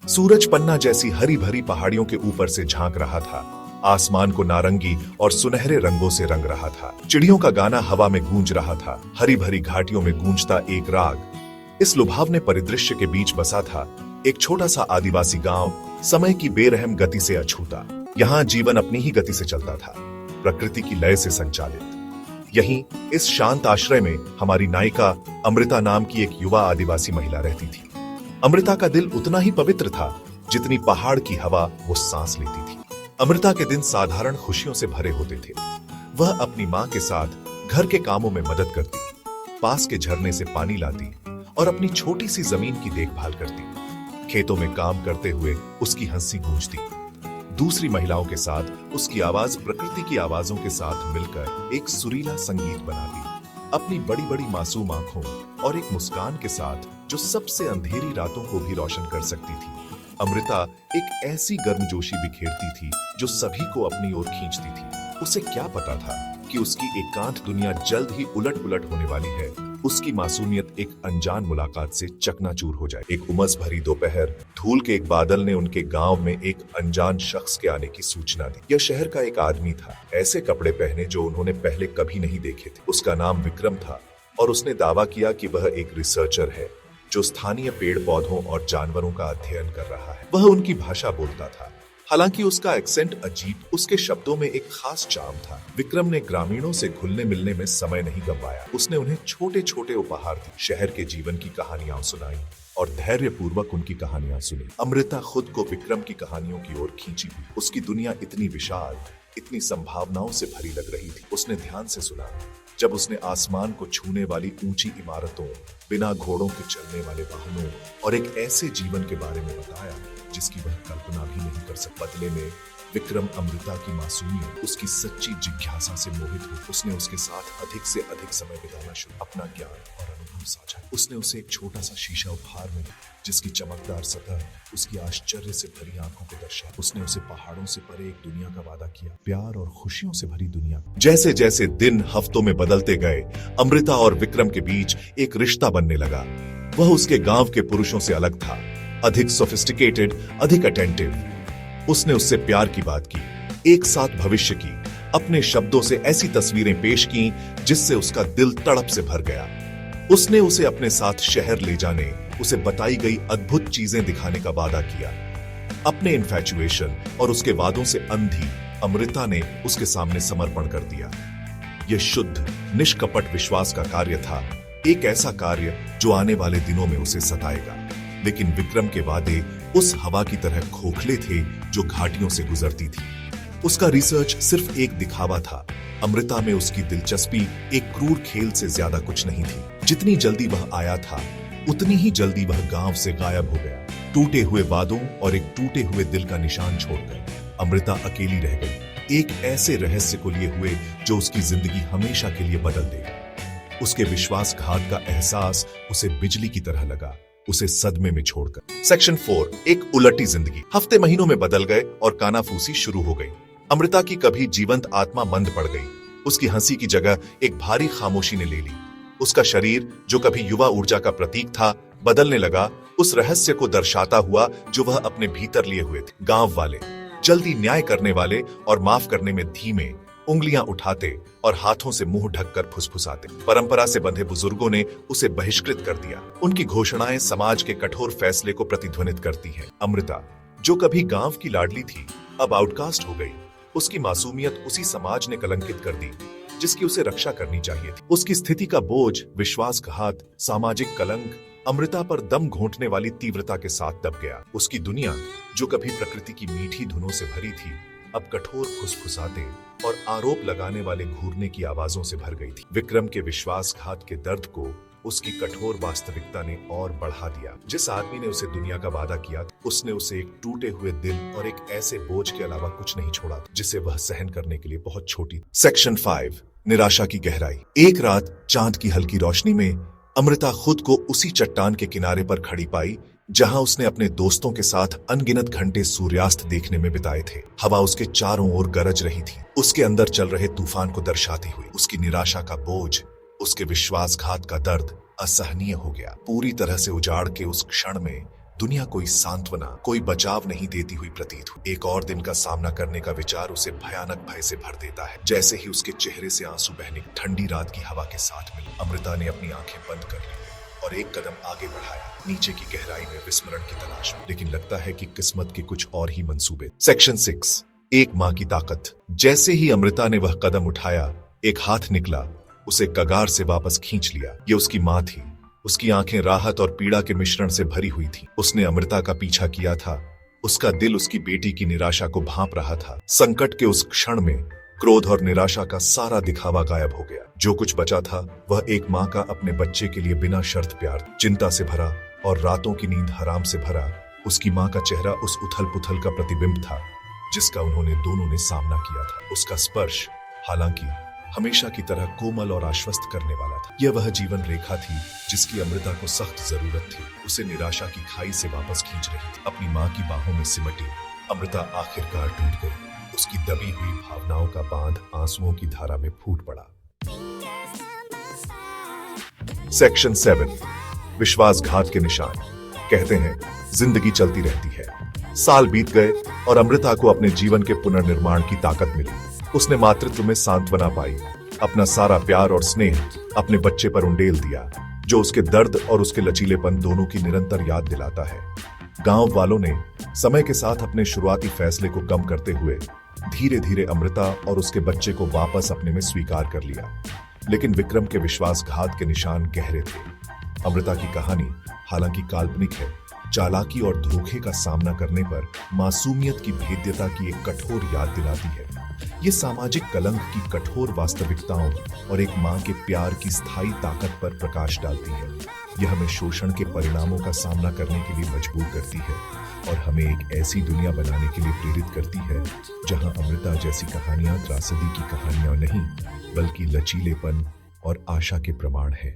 सूरज पन्ना जैसी हरी भरी पहाड़ियों के ऊपर से झांक रहा था। आसमान को नारंगी और सुनहरे रंगों से रंग रहा था। चिड़ियों का गाना हवा में गूंज रहा था। हरी भरी घाटियों में गूंजता एक राग इस लुभावने परिदृश्य के बीच बसा था। एक छोटा सा आदिवासी गांव, समय की बेरहम गति से अछूता। यहाँ जीवन अपनी ही गति से चलता था, प्रकृति की लय से संचालित। यहीं इस शांत आश्रय में हमारी नायिका अमृता नाम की एक युवा आदिवासी महिला रहती थी। अमृता का दिल उतना ही पवित्र था जितनी पहाड़ की हवा वो सांस लेती थी। अमृता के दिन साधारण खुशियों से भरे होते थे। वह अपनी माँ के साथ घर के कामों में मदद करती, पास के झरने से पानी लाती और अपनी छोटी सी जमीन की देखभाल करती। खेतों में काम करते हुए उसकी हंसी गूंजती। दूसरी महिलाओं के साथ उसकी आवाज प्रकृति की आवाजों के साथ मिलकर एक सुरीला संगीत बनाती। अपनी बड़ी बड़ी मासूम आंखों और एक मुस्कान के साथ जो सबसे अंधेरी रातों को भी रोशन कर सकती थी, अमृता एक ऐसी गर्मजोशी बिखेरती थी जो सभी को अपनी ओर खींचती थी। उसे क्या पता था कि उसकी एकांत दुनिया जल्द ही उलट पुलट होने वाली है। उसकी मासूमियत एक अनजान मुलाकात से चकनाचूर हो जाए। एक उमस भरी दोपहर, धूल के एक बादल ने उनके गांव में एक अनजान शख्स के आने की सूचना दी। यह शहर का एक आदमी था, ऐसे कपड़े पहने जो उन्होंने पहले कभी नहीं देखे थे। उसका नाम विक्रम था और उसने दावा किया कि वह एक रिसर्चर है जो स्थानीय पेड़ पौधों और जानवरों का अध्ययन कर रहा है। वह उनकी भाषा बोलता था, हालांकि उसका एक्सेंट अजीब, उसके शब्दों में एक खास चार्म था। विक्रम ने ग्रामीणों से घुलने मिलने में समय नहीं गंवाया। उसने उन्हें छोटे छोटे उपहार दिए, शहर के जीवन की कहानियां सुनाई और धैर्य पूर्वक उनकी कहानियां सुनी। अमृता खुद को विक्रम की कहानियों की ओर खींची हुई। उसकी दुनिया इतनी विशाल, इतनी संभावनाओं से भरी लग रही थी। उसने ध्यान से सुना। जब उसने आसमान को छूने वाली ऊंची इमारतों, बिना घोड़ों के चलने वाले वाहनों और एक ऐसे जीवन के बारे में बताया जिसकी वह कल्पना भी नहीं कर सकता। बदले में विक्रम अमृता की मासूमियत, उसकी सच्ची जिज्ञासा से मोहित हुई। उसने उसके साथ अधिक से अधिक समय बिताना शुरू, अपना ज्ञान और अनुभव साझा। उसने उसे एक छोटा सा शीशा उपहार में जिसकी चमकदार सतह उसकी आश्चर्य से भरी आंखों को दर्शाया। उसने उसे पहाड़ों से परे एक दुनिया का वादा किया, प्यार और खुशियों से भरी दुनिया। जैसे जैसे दिन हफ्तों में बदलते गए, अमृता और विक्रम के बीच एक रिश्ता बनने लगा। वह उसके गांव के पुरुषों से अलग था, अधिक सोफिस्टिकेटेड, अधिक अटेंटिव। उसने उससे प्यार की बात की, एक साथ भविष्य की, अपने शब्दों से ऐसी तस्वीरें पेश की जिससे उसका दिल तड़प से भर गया। उसने उसे अपने साथ शहर ले जाने, उसे बताई गई अद्भुत चीजें दिखाने का वादा किया। अपने इन्फैचुएशन और उसके वादों से अंधी अमृता ने उसके सामने समर्पण कर दिया। यह शुद्ध, निष्कपट विश्वास का कार्य था, एक ऐसा कार्य जो आने वाले दिनों में उसे सताएगा। लेकिन विक्रम के वादे उस हवा की तरह खोखले थे जो घाटियों से गुजरती थी। उसका रिसर्च सिर्फ एक दिखावा था। अमृता में उसकी दिलचस्पी एक क्रूर खेल से ज्यादा कुछ नहीं थी। जितनी जल्दी वह आया था, उतनी ही जल्दी वह गांव से गायब हो गया, टूटे हुए वादों और एक टूटे हुए दिल का निशान छोड़कर। अमृता अकेली रह गई, एक ऐसे रहस्य को लिए हुए जो उसकी जिंदगी हमेशा के लिए बदल देगा। उसके विश्वासघात का एहसास उसे बिजली की तरह लगा, उसे सदमे में छोड़कर। सेक्शन 4, एक उलटी जिंदगी। हफ्ते महीनों में बदल गए और कानाफूसी शुरू हो गई। अमृता की कभी जीवंत आत्मा मंद पड़ गई। उसकी हंसी की जगह एक भारी खामोशी ने ले ली। उसका शरीर, जो कभी युवा ऊर्जा का प्रतीक था, बदलने लगा, उस रहस्य को दर्शाता हुआ जो वह अपने भीतर लिए हुए थे। गांव वाले, जल्दी न्याय करने वाले और माफ करने में धीमे, उंगलियां उठाते और हाथों से मुंह ढककर फुसफुसाते। परंपरा से बंधे बुजुर्गों ने उसे बहिष्कृत कर दिया। उनकी घोषणाएं समाज के कठोर फैसले को प्रतिध्वनित करती हैं। अमृता, जो कभी गांव की लाडली थी, अब आउटकास्ट हो गई। उसकी मासूमियत उसी समाज ने कलंकित कर दी जिसकी उसे रक्षा करनी चाहिए थी। उसकी स्थिति का बोझ, विश्वासघात, सामाजिक कलंक अमृता पर दम घोंटने वाली तीव्रता के साथ दब गया। उसकी दुनिया, जो कभी प्रकृति की मीठी धुनों से भरी थी, अब कठोर फुसफुसाते और आरोप लगाने वाले घूरने की आवाजों से भर गई थी। विक्रम के विश्वासघात के दर्द को उसकी कठोर वास्तविकता ने और बढ़ा दिया। जिस आदमी ने उसे दुनिया का वादा किया, उसने उसे एक टूटे हुए दिल और एक ऐसे बोझ के अलावा कुछ नहीं छोड़ा जिसे वह सहन करने के लिए बहुत छोटी। सेक्शन 5, निराशा की गहराई। एक रात चांद की हल्की रोशनी में अमृता खुद को उसी चट्टान के किनारे पर खड़ी पाई जहां उसने अपने दोस्तों के साथ अनगिनत घंटे सूर्यास्त देखने में बिताए थे। हवा उसके चारों ओर गरज रही थी, उसके अंदर चल रहे तूफान को दर्शाती हुई। उसकी निराशा का बोझ, उसके विश्वासघात का दर्द असहनीय हो गया। पूरी तरह से उजाड़ के उस क्षण में दुनिया कोई सांत्वना, कोई बचाव नहीं देती हुई प्रतीत हुई। एक और दिन का सामना करने का विचार उसे भयानक भय से भर देता है। जैसे ही उसके चेहरे से आंसू बहने ठंडी रात की हवा के साथ मिले, अमृता ने अपनी आंखें बंद कर ली और एक कदम आगे बढ़ाया, नीचे की गहराई में विस्मरण की तलाश में। लेकिन लगता है कि किस्मत के कुछ और ही मंसूबे। सेक्शन 6, एक माँ की ताकत। जैसे ही अमृता ने वह कदम उठाया, एक हाथ निकला, उसे कगार से वापस खींच लिया। ये उसकी माँ थी। उसकी आंखें राहत और पीड़ा के मिश्रण से भरी हुई थी। उसने अमृता का पीछा किया था। उसका दिल उसकी बेटी की निराशा को भांप रहा था। संकट के उस क्षण में क्रोध और निराशा का सारा दिखावा गायब हो गया। जो कुछ बचा था वह एक माँ का अपने बच्चे के लिए बिना शर्त प्यार, चिंता से भरा और रातों की नींद हराम से भरा। उसकी माँ का चेहरा उस उथल पुथल का प्रतिबिंब था जिसका उन्होंने दोनों ने सामना किया था। उसका स्पर्श हालांकि हमेशा की तरह कोमल और आश्वस्त करने वाला था। यह वह जीवन रेखा थी जिसकी अमृता को सख्त जरूरत थी। उसे निराशा की खाई से वापस खींच रही थी। अपनी माँ की बाहों में सिमटी अमृता आखिरकार टूट गई। उसकी दबी हुई भावनाओं का बांध आंसुओं की धारा में फूट पड़ा। सेक्शन 7, विश्वासघात के निशान। कहते हैं जिंदगी चलती रहती है। साल बीत गए और अमृता को अपने जीवन के पुनर्निर्माण की ताकत मिली। उसने मातृत्व में सांत्वना पाई, अपना सारा प्यार और स्नेह अपने बच्चे पर उंडेल दिया, जो उसके दर्द और उसके लचीलेपन दोनों की निरंतर याद दिलाता है। गांव वालों ने समय के साथ अपने शुरुआती फैसले को कम करते हुए धीरे धीरे अमृता और उसके बच्चे को वापस अपने में स्वीकार कर लिया। लेकिन विक्रम के विश्वासघात के निशान गहरे थे। अमृता की कहानी हालांकि काल्पनिक है, चालाकी और धोखे का सामना करने पर मासूमियत की भेद्यता की एक कठोर याद दिलाती है। ये सामाजिक कलंक की कठोर वास्तविकताओं और एक माँ के प्यार की स्थायी ताकत पर प्रकाश डालती है। यह हमें शोषण के परिणामों का सामना करने के लिए मजबूर करती है और हमें एक ऐसी दुनिया बनाने के लिए प्रेरित करती है जहां अमृता जैसी कहानियां त्रासदी की कहानियां नहीं, बल्कि लचीलेपन और आशा के प्रमाण है।